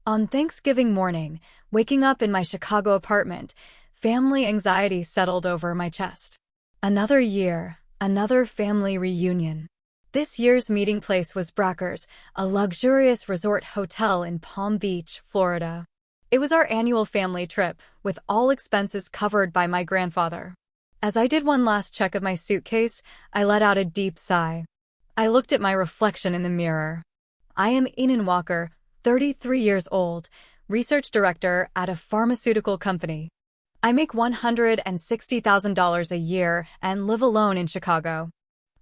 On Thanksgiving morning, waking up in my Chicago apartment, family anxiety settled over my chest. Another year, another family reunion. This year's meeting place was Brackers, a luxurious resort hotel in Palm Beach, Florida. It was our annual family trip, with all expenses covered by my grandfather. As I did one last check of my suitcase, I let out a deep sigh. I looked at my reflection in the mirror. I am Enan Walker, 33 years old, research director at a pharmaceutical company. I make $160,000 a year and live alone in Chicago.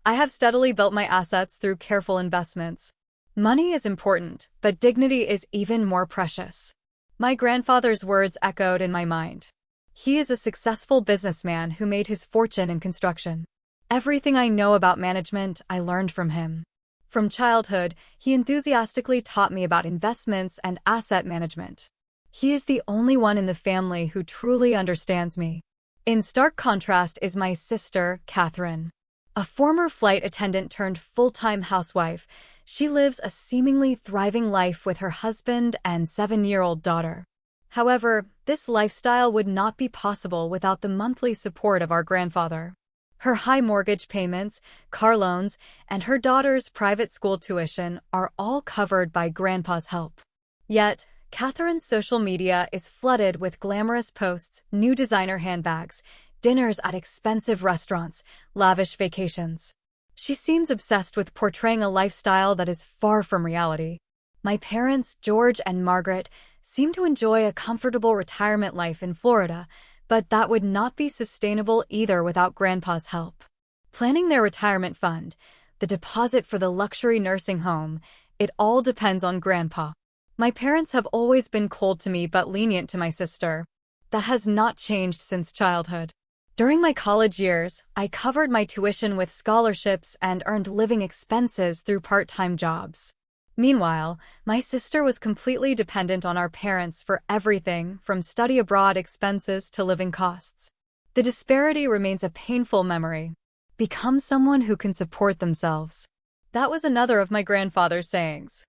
I have steadily built my assets through careful investments. Money is important, but dignity is even more precious. My grandfather's words echoed in my mind. He is a successful businessman who made his fortune in construction. Everything I know about management, I learned from him. From childhood, he enthusiastically taught me about investments and asset management. He is the only one in the family who truly understands me. In stark contrast is my sister, Catherine. A former flight attendant turned full-time housewife, she lives a seemingly thriving life with her husband and 7-year-old daughter. However, this lifestyle would not be possible without the monthly support of our grandfather. Her high mortgage payments, car loans, and her daughter's private school tuition are all covered by Grandpa's help. Yet, Catherine's social media is flooded with glamorous posts, new designer handbags, dinners at expensive restaurants, lavish vacations. She seems obsessed with portraying a lifestyle that is far from reality. My parents, George and Margaret, seem to enjoy a comfortable retirement life in Florida, but that would not be sustainable either without Grandpa's help. Planning their retirement fund, the deposit for the luxury nursing home, it all depends on Grandpa. My parents have always been cold to me but lenient to my sister. That has not changed since childhood. During my college years, I covered my tuition with scholarships and earned living expenses through part-time jobs. Meanwhile, my sister was completely dependent on our parents for everything from study abroad expenses to living costs. The disparity remains a painful memory. Become someone who can support themselves. That was another of my grandfather's sayings.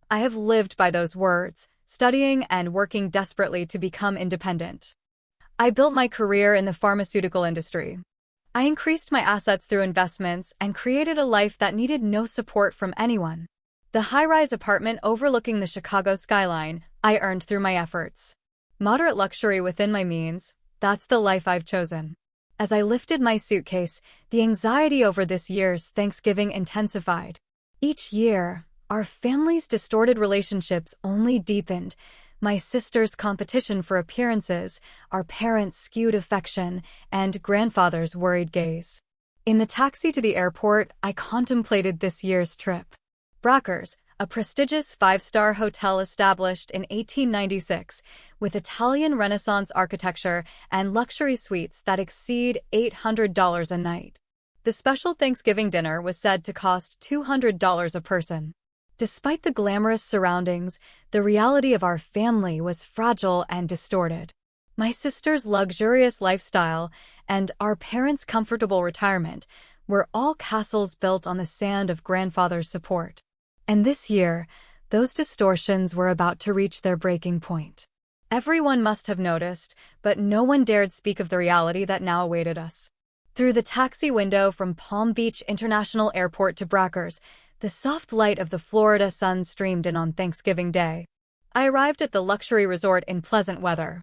I have lived by those words, studying and working desperately to become independent. I built my career in the pharmaceutical industry. I increased my assets through investments and created a life that needed no support from anyone. The high-rise apartment overlooking the Chicago skyline, I earned through my efforts. Moderate luxury within my means, that's the life I've chosen. As I lifted my suitcase, the anxiety over this year's Thanksgiving intensified. Each year, our family's distorted relationships only deepened. My sister's competition for appearances, our parents' skewed affection, and grandfather's worried gaze. In the taxi to the airport, I contemplated this year's trip. Brackers, a prestigious 5-star hotel established in 1896, with Italian Renaissance architecture and luxury suites that exceed $800 a night. The special Thanksgiving dinner was said to cost $200 a person. Despite the glamorous surroundings, the reality of our family was fragile and distorted. My sister's luxurious lifestyle and our parents' comfortable retirement were all castles built on the sand of grandfather's support. And this year, those distortions were about to reach their breaking point. Everyone must have noticed, but no one dared speak of the reality that now awaited us. Through the taxi window from Palm Beach International Airport to Brackers, the soft light of the Florida sun streamed in on Thanksgiving Day. I arrived at the luxury resort in pleasant weather.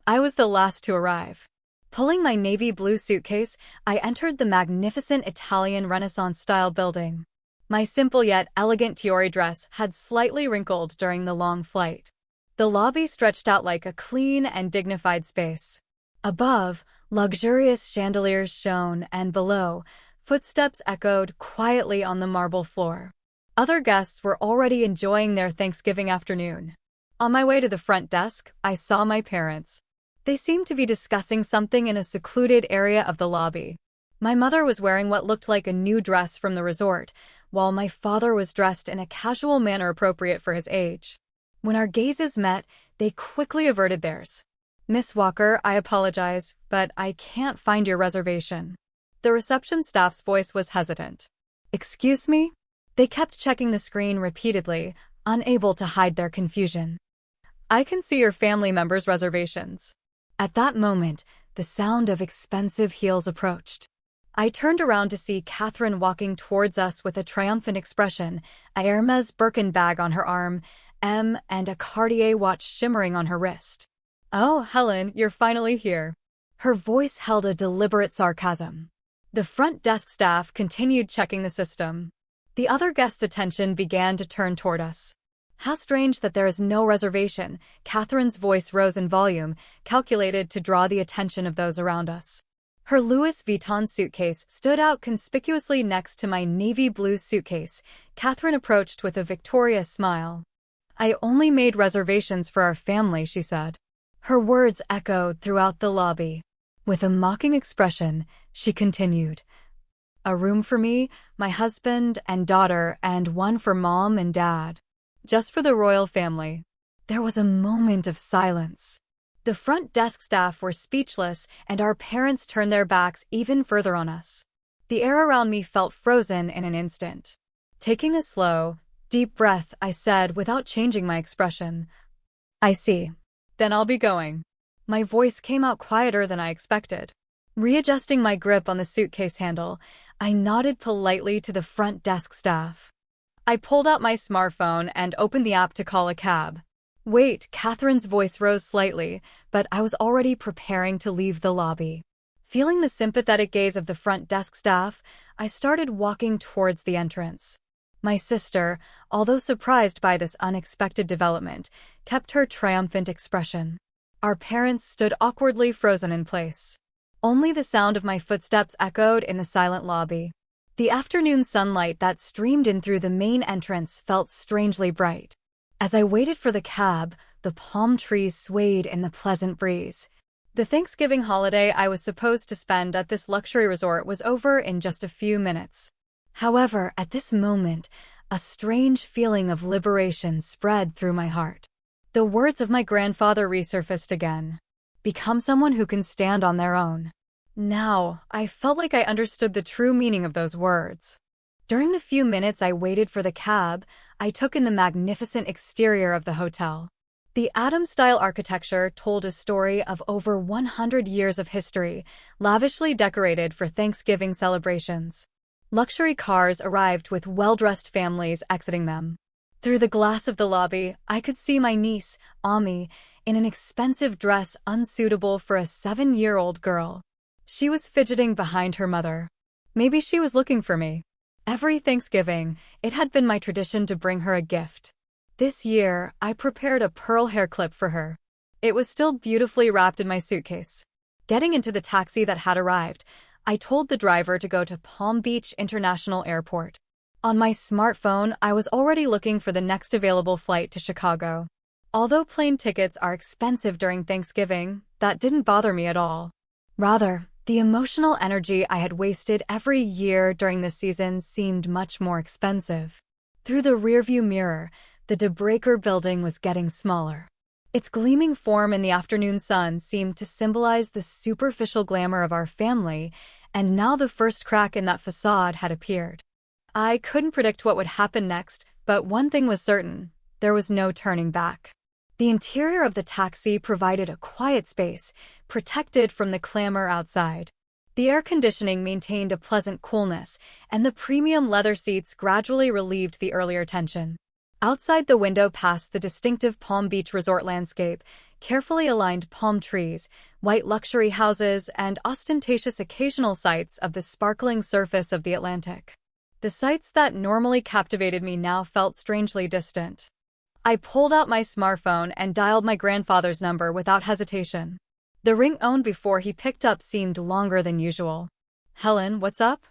I was the last to arrive. Pulling my navy blue suitcase, I entered the magnificent Italian Renaissance-style building. My simple yet elegant Tiori dress had slightly wrinkled during the long flight. The lobby stretched out like a clean and dignified space. Above, luxurious chandeliers shone, and below, footsteps echoed quietly on the marble floor. Other guests were already enjoying their Thanksgiving afternoon. On my way to the front desk, I saw my parents. They seemed to be discussing something in a secluded area of the lobby. My mother was wearing what looked like a new dress from the resort, while my father was dressed in a casual manner appropriate for his age. When our gazes met, they quickly averted theirs. "Miss Walker, I apologize, but I can't find your reservation." The reception staff's voice was hesitant. "Excuse me?" They kept checking the screen repeatedly, unable to hide their confusion. I can see your family members' reservations. At that moment, the sound of expensive heels approached. I turned around to see Catherine walking towards us with a triumphant expression, a Hermes Birkin bag on her arm, and a Cartier watch shimmering on her wrist. "Oh, Helen, you're finally here." Her voice held a deliberate sarcasm. The front desk staff continued checking the system. The other guests' attention began to turn toward us. "How strange that there is no reservation." Catherine's voice rose in volume, calculated to draw the attention of those around us. Her Louis Vuitton suitcase stood out conspicuously next to my navy blue suitcase. Catherine approached with a victorious smile. "I only made reservations for our family," she said. Her words echoed throughout the lobby. With a mocking expression, she continued, "A room for me, my husband and daughter, and one for Mom and Dad. Just for the royal family." There was a moment of silence. The front desk staff were speechless, and our parents turned their backs even further on us. The air around me felt frozen in an instant. Taking a slow, deep breath, I said without changing my expression, "I see. Then I'll be going." My voice came out quieter than I expected. Readjusting my grip on the suitcase handle, I nodded politely to the front desk staff. I pulled out my smartphone and opened the app to call a cab. "Wait," Catherine's voice rose slightly, but I was already preparing to leave the lobby. Feeling the sympathetic gaze of the front desk staff, I started walking towards the entrance. My sister, although surprised by this unexpected development, kept her triumphant expression. Our parents stood awkwardly frozen in place. Only the sound of my footsteps echoed in the silent lobby. The afternoon sunlight that streamed in through the main entrance felt strangely bright. As I waited for the cab, the palm trees swayed in the pleasant breeze. The Thanksgiving holiday I was supposed to spend at this luxury resort was over in just a few minutes. However, at this moment, a strange feeling of liberation spread through my heart. The words of my grandfather resurfaced again. "Become someone who can stand on their own." Now, I felt like I understood the true meaning of those words. During the few minutes I waited for the cab, I took in the magnificent exterior of the hotel. The Adams-style architecture told a story of over 100 years of history, lavishly decorated for Thanksgiving celebrations. Luxury cars arrived with well-dressed families exiting them. Through the glass of the lobby, I could see my niece, Ami, in an expensive dress unsuitable for a 7-year-old girl. She was fidgeting behind her mother. Maybe she was looking for me. Every Thanksgiving, it had been my tradition to bring her a gift. This year, I prepared a pearl hair clip for her. It was still beautifully wrapped in my suitcase. Getting into the taxi that had arrived, I told the driver to go to Palm Beach International Airport. On my smartphone, I was already looking for the next available flight to Chicago. Although plane tickets are expensive during Thanksgiving, that didn't bother me at all. Rather, the emotional energy I had wasted every year during the season seemed much more expensive. Through the rearview mirror, the De Breaker building was getting smaller. Its gleaming form in the afternoon sun seemed to symbolize the superficial glamour of our family, and now the first crack in that facade had appeared. I couldn't predict what would happen next, but one thing was certain: there was no turning back. The interior of the taxi provided a quiet space, protected from the clamor outside. The air conditioning maintained a pleasant coolness, and the premium leather seats gradually relieved the earlier tension. Outside the window passed the distinctive Palm Beach resort landscape, carefully aligned palm trees, white luxury houses, and ostentatious occasional sights of the sparkling surface of the Atlantic. The sights that normally captivated me now felt strangely distant. I pulled out my smartphone and dialed my grandfather's number without hesitation. The ring before he picked up seemed longer than usual. "Helen, what's up?"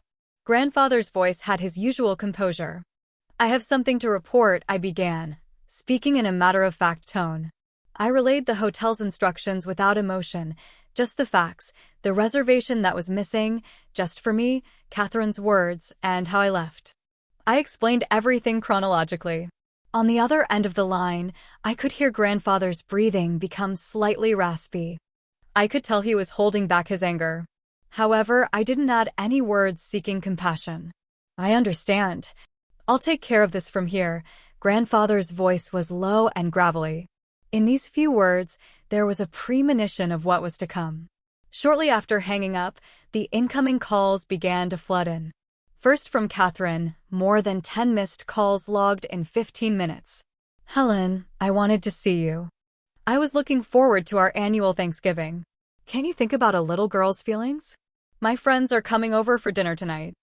Grandfather's voice had his usual composure. "I have something to report," I began, speaking in a matter-of-fact tone. I relayed the hotel's instructions without emotion, just the facts, the reservation that was missing, just for me, Catherine's words, and how I left. I explained everything chronologically. On the other end of the line, I could hear grandfather's breathing become slightly raspy. I could tell he was holding back his anger. However, I didn't add any words seeking compassion. "I understand. I'll take care of this from here." Grandfather's voice was low and gravelly. In these few words, there was a premonition of what was to come. Shortly after hanging up, the incoming calls began to flood in. First from Catherine, more than 10 missed calls logged in 15 minutes. Helen, I wanted to see you. I was looking forward to our annual Thanksgiving. Can't you think about a little girl's feelings? My friends are coming over for dinner tonight.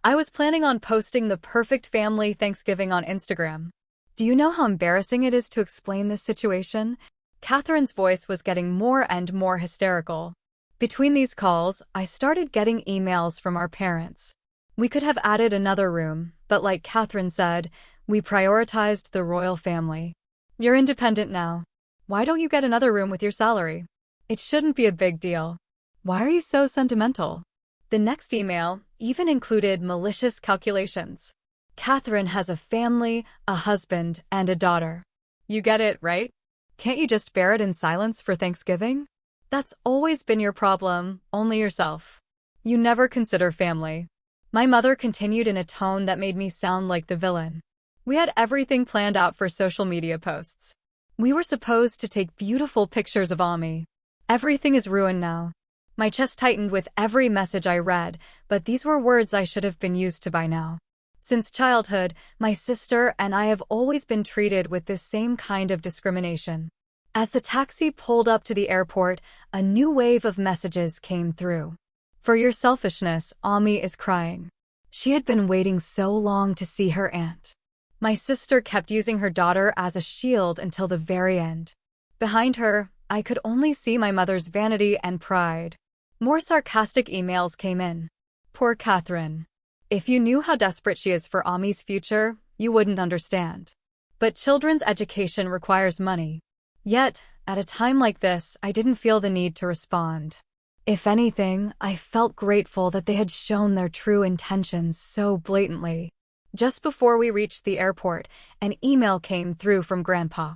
I was planning on posting the perfect family Thanksgiving on Instagram. Do you know how embarrassing it is to explain this situation? Catherine's voice was getting more and more hysterical. Between these calls, I started getting emails from our parents. We could have added another room, but like Catherine said, we prioritized the royal family. You're independent now. Why don't you get another room with your salary? It shouldn't be a big deal. Why are you so sentimental? The next email even included malicious calculations. Catherine has a family, a husband, and a daughter. You get it, right? Can't you just bear it in silence for Thanksgiving? That's always been your problem, only yourself. You never consider family. My mother continued in a tone that made me sound like the villain. We had everything planned out for social media posts. We were supposed to take beautiful pictures of Ami. Everything is ruined now. My chest tightened with every message I read, but these were words I should have been used to by now. Since childhood, my sister and I have always been treated with this same kind of discrimination. As the taxi pulled up to the airport, a new wave of messages came through. For your selfishness, Ami is crying. She had been waiting so long to see her aunt. My sister kept using her daughter as a shield until the very end. Behind her, I could only see my mother's vanity and pride. More sarcastic emails came in. Poor Catherine. If you knew how desperate she is for Ami's future, you wouldn't understand. But children's education requires money. Yet, at a time like this, I didn't feel the need to respond. If anything, I felt grateful that they had shown their true intentions so blatantly. Just before we reached the airport, an email came through from Grandpa.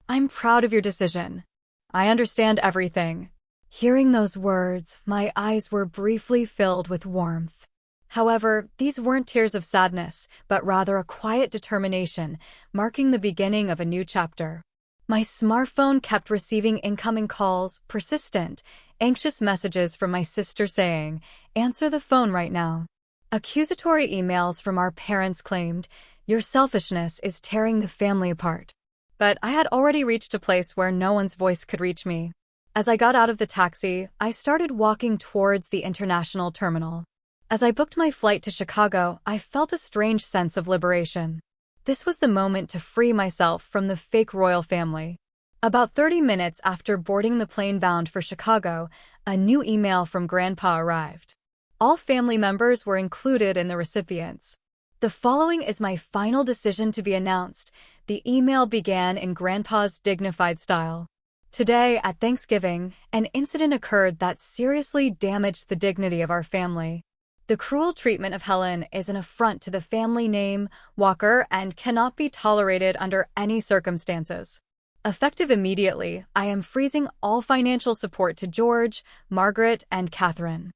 I'm proud of your decision. I understand everything. Hearing those words, my eyes were briefly filled with warmth. However, these weren't tears of sadness, but rather a quiet determination, marking the beginning of a new chapter. My smartphone kept receiving incoming calls, persistent, anxious messages from my sister saying, "Answer the phone right now." Accusatory emails from our parents claimed, "Your selfishness is tearing the family apart." But I had already reached a place where no one's voice could reach me. As I got out of the taxi, I started walking towards the international terminal. As I booked my flight to Chicago, I felt a strange sense of liberation. This was the moment to free myself from the fake royal family. About 30 minutes after boarding the plane bound for Chicago, a new email from Grandpa arrived. All family members were included in the recipients. The following is my final decision to be announced. The email began in Grandpa's dignified style. Today, at Thanksgiving, an incident occurred that seriously damaged the dignity of our family. The cruel treatment of Helen is an affront to the family name, Walker, and cannot be tolerated under any circumstances. Effective immediately, I am freezing all financial support to George, Margaret, and Catherine.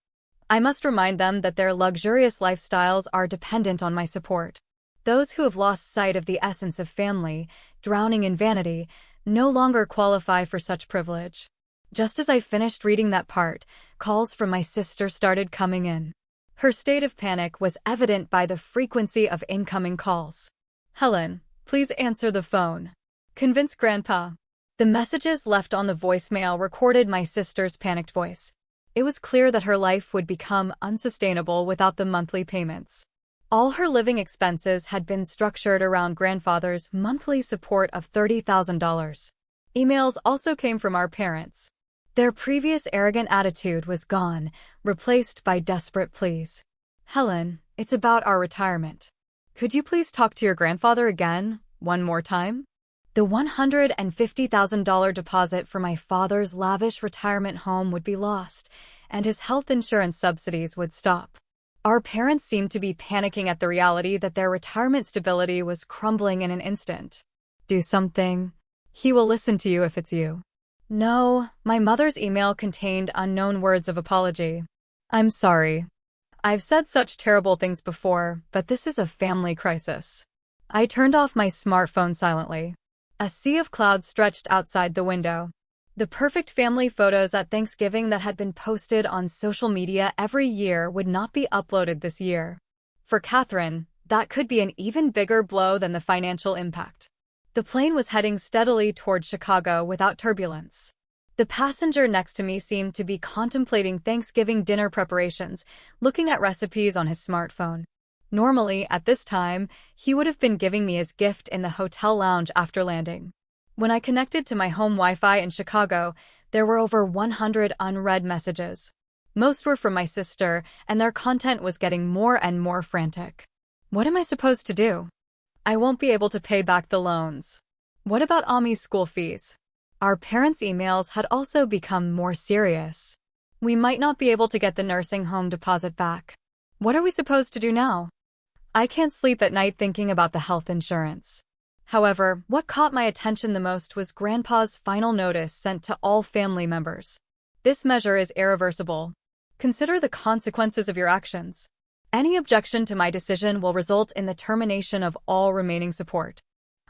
I must remind them that their luxurious lifestyles are dependent on my support. Those who have lost sight of the essence of family, drowning in vanity, no longer qualify for such privilege. Just as I finished reading that part, calls from my sister started coming in. Her state of panic was evident by the frequency of incoming calls. "Helen, please answer the phone. Convince Grandpa." The messages left on the voicemail recorded my sister's panicked voice. It was clear that her life would become unsustainable without the monthly payments. All her living expenses had been structured around grandfather's monthly support of $30,000. Emails also came from our parents. Their previous arrogant attitude was gone, replaced by desperate pleas. "Helen, it's about our retirement. Could you please talk to your grandfather again, one more time?" The $150,000 deposit for my father's lavish retirement home would be lost, and his health insurance subsidies would stop. Our parents seemed to be panicking at the reality that their retirement stability was crumbling in an instant. "Do something. He will listen to you if it's you." No, my mother's email contained unknown words of apology. "I'm sorry. I've said such terrible things before, but this is a family crisis." I turned off my smartphone silently. A sea of clouds stretched outside the window. The perfect family photos at Thanksgiving that had been posted on social media every year would not be uploaded this year. For Catherine, that could be an even bigger blow than the financial impact. The plane was heading steadily toward Chicago without turbulence. The passenger next to me seemed to be contemplating Thanksgiving dinner preparations, looking at recipes on his smartphone. Normally, at this time, he would have been giving me his gift in the hotel lounge after landing. When I connected to my home Wi-Fi in Chicago, there were over 100 unread messages. Most were from my sister, and their content was getting more and more frantic. What am I supposed to do? I won't be able to pay back the loans. What about Ami's school fees? Our parents' emails had also become more serious. We might not be able to get the nursing home deposit back. What are we supposed to do now? I can't sleep at night thinking about the health insurance. However, what caught my attention the most was Grandpa's final notice sent to all family members. This measure is irreversible. Consider the consequences of your actions. Any objection to my decision will result in the termination of all remaining support.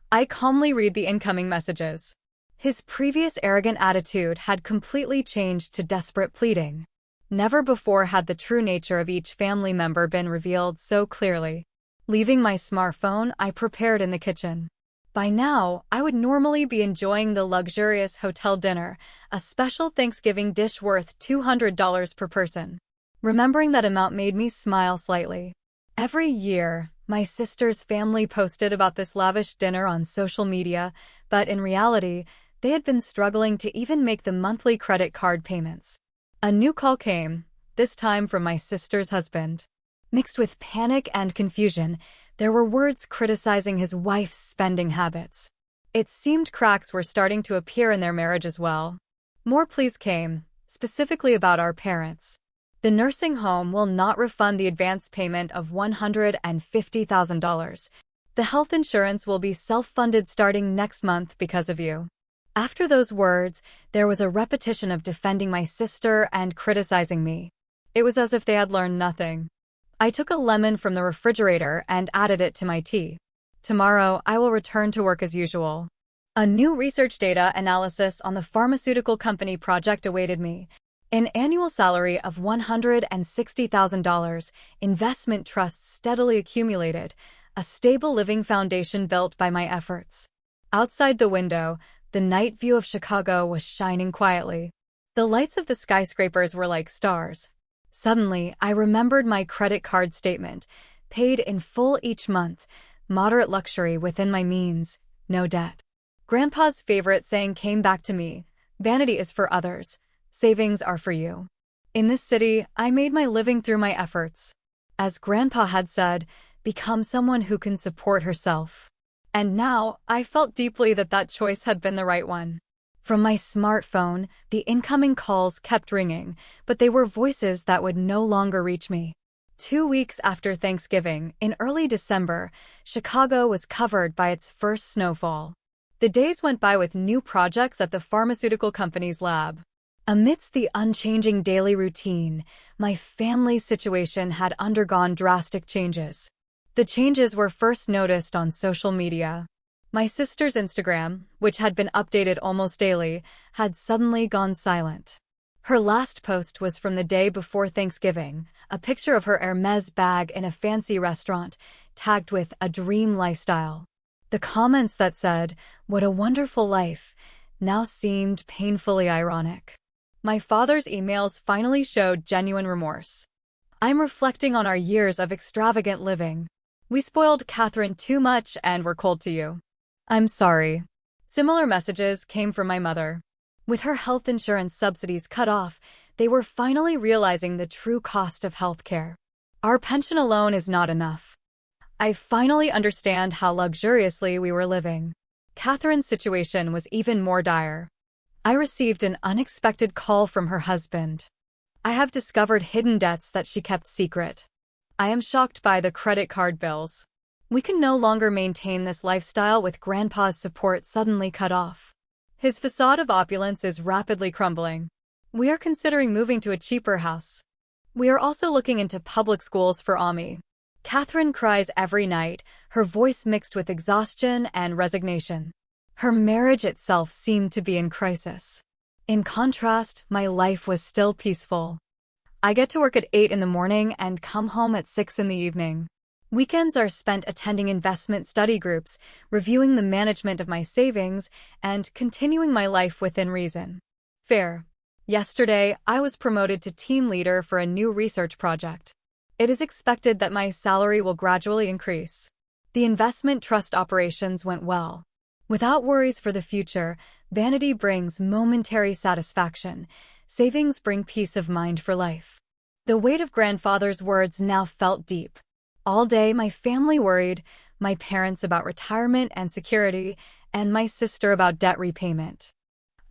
I calmly read the incoming messages. His previous arrogant attitude had completely changed to desperate pleading. Never before had the true nature of each family member been revealed so clearly. Leaving my smartphone, I prepared in the kitchen. By now, I would normally be enjoying the luxurious hotel dinner, a special Thanksgiving dish worth $200 per person. Remembering that amount made me smile slightly. Every year, my sister's family posted about this lavish dinner on social media, but in reality, they had been struggling to even make the monthly credit card payments. A new call came, this time from my sister's husband. Mixed with panic and confusion, there were words criticizing his wife's spending habits. It seemed cracks were starting to appear in their marriage as well. More pleas came, specifically about our parents. The nursing home will not refund the advance payment of $150,000. The health insurance will be self-funded starting next month because of you. After those words, there was a repetition of defending my sister and criticizing me. It was as if they had learned nothing. I took a lemon from the refrigerator and added it to my tea. Tomorrow, I will return to work as usual. A new research data analysis on the pharmaceutical company project awaited me. An annual salary of $160,000, investment trusts steadily accumulated, a stable living foundation built by my efforts. Outside the window, the night view of Chicago was shining quietly. The lights of the skyscrapers were like stars. Suddenly, I remembered my credit card statement, paid in full each month, moderate luxury within my means, no debt. Grandpa's favorite saying came back to me, vanity is for others. Savings are for you. In this city, I made my living through my efforts. As Grandpa had said, become someone who can support herself. And now, I felt deeply that that choice had been the right one. From my smartphone, the incoming calls kept ringing, but they were voices that would no longer reach me. 2 weeks after Thanksgiving, in early December, Chicago was covered by its first snowfall. The days went by with new projects at the pharmaceutical company's lab. Amidst the unchanging daily routine, my family's situation had undergone drastic changes. The changes were first noticed on social media. My sister's Instagram, which had been updated almost daily, had suddenly gone silent. Her last post was from the day before Thanksgiving, a picture of her Hermes bag in a fancy restaurant, tagged with a dream lifestyle. The comments that said, "What a wonderful life," now seemed painfully ironic. My father's emails finally showed genuine remorse. I'm reflecting on our years of extravagant living. We spoiled Catherine too much and were cold to you. I'm sorry. Similar messages came from my mother. With her health insurance subsidies cut off, they were finally realizing the true cost of healthcare. Our pension alone is not enough. I finally understand how luxuriously we were living. Catherine's situation was even more dire. I received an unexpected call from her husband. I have discovered hidden debts that she kept secret. I am shocked by the credit card bills. We can no longer maintain this lifestyle with Grandpa's support suddenly cut off. His facade of opulence is rapidly crumbling. We are considering moving to a cheaper house. We are also looking into public schools for Ami. Catherine cries every night, her voice mixed with exhaustion and resignation. Her marriage itself seemed to be in crisis. In contrast, my life was still peaceful. I get to work at 8 in the morning and come home at 6 in the evening. Weekends are spent attending investment study groups, reviewing the management of my savings, and continuing my life within reason. Fair. Yesterday, I was promoted to team leader for a new research project. It is expected that my salary will gradually increase. The investment trust operations went well. Without worries for the future, vanity brings momentary satisfaction. Savings bring peace of mind for life. The weight of grandfather's words now felt deep. All day, my family worried, my parents about retirement and security, and my sister about debt repayment.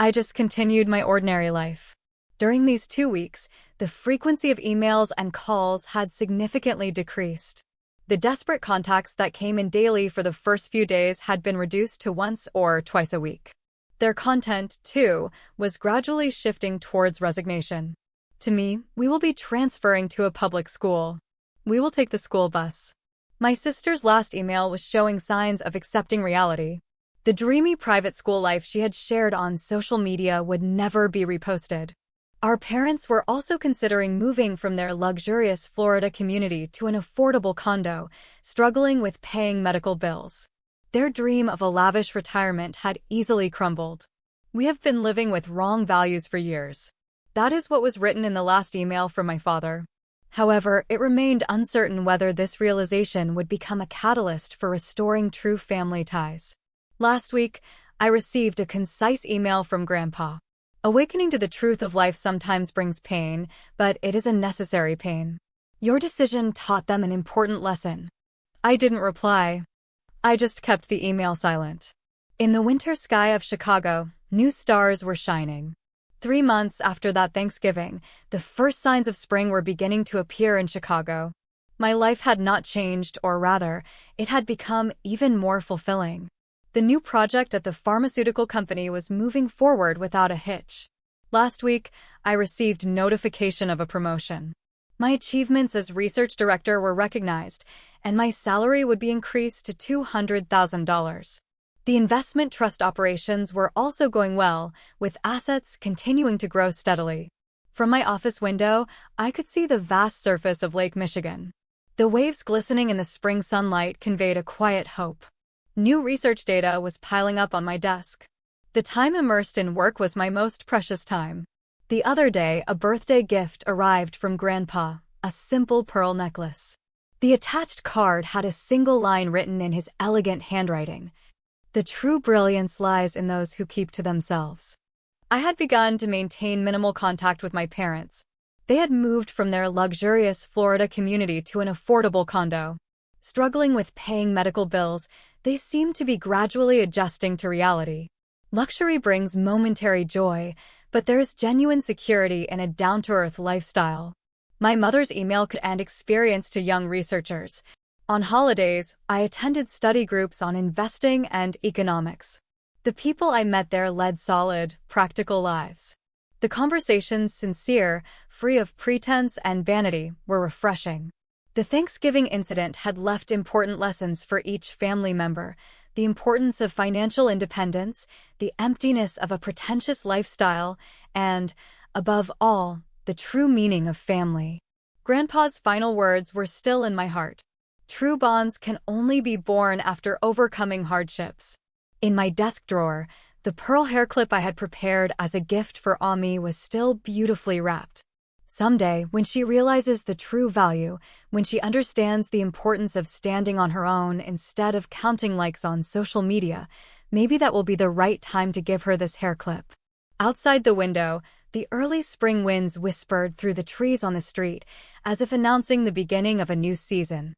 I just continued my ordinary life. During these 2 weeks, the frequency of emails and calls had significantly decreased. The desperate contacts that came in daily for the first few days had been reduced to once or twice a week. Their content, too, was gradually shifting towards resignation. To me, we will be transferring to a public school. We will take the school bus. My sister's last email was showing signs of accepting reality. The dreamy private school life she had shared on social media would never be reposted. Our parents were also considering moving from their luxurious Florida community to an affordable condo, struggling with paying medical bills. Their dream of a lavish retirement had easily crumbled. We have been living with wrong values for years. That is what was written in the last email from my father. However, it remained uncertain whether this realization would become a catalyst for restoring true family ties. Last week, I received a concise email from Grandpa. Awakening to the truth of life sometimes brings pain, but it is a necessary pain. Your decision taught them an important lesson. I didn't reply. I just kept the email silent. In the winter sky of Chicago, new stars were shining. 3 months after that Thanksgiving, the first signs of spring were beginning to appear in Chicago. My life had not changed, or rather, it had become even more fulfilling. The new project at the pharmaceutical company was moving forward without a hitch. Last week, I received notification of a promotion. My achievements as research director were recognized, and my salary would be increased to $200,000. The investment trust operations were also going well, with assets continuing to grow steadily. From my office window, I could see the vast surface of Lake Michigan. The waves glistening in the spring sunlight conveyed a quiet hope. New research data was piling up on my desk. The time immersed in work was my most precious time. The other day, a birthday gift arrived from Grandpa, a simple pearl necklace. The attached card had a single line written in his elegant handwriting. The true brilliance lies in those who keep to themselves. I had begun to maintain minimal contact with my parents. They had moved from their luxurious Florida community to an affordable condo. Struggling with paying medical bills, they seemed to be gradually adjusting to reality. Luxury brings momentary joy, but there is genuine security in a down-to-earth lifestyle. My mother's email and experience to young researchers. On holidays, I attended study groups on investing and economics. The people I met there led solid, practical lives. The conversations, sincere, free of pretense and vanity, were refreshing. The Thanksgiving incident had left important lessons for each family member: the importance of financial independence, the emptiness of a pretentious lifestyle, and, above all, the true meaning of family. Grandpa's final words were still in my heart. True bonds can only be born after overcoming hardships. In my desk drawer, the pearl hair clip I had prepared as a gift for Ami was still beautifully wrapped. Someday, when she realizes the true value, when she understands the importance of standing on her own instead of counting likes on social media, maybe that will be the right time to give her this hair clip. Outside the window, the early spring winds whispered through the trees on the street, as if announcing the beginning of a new season.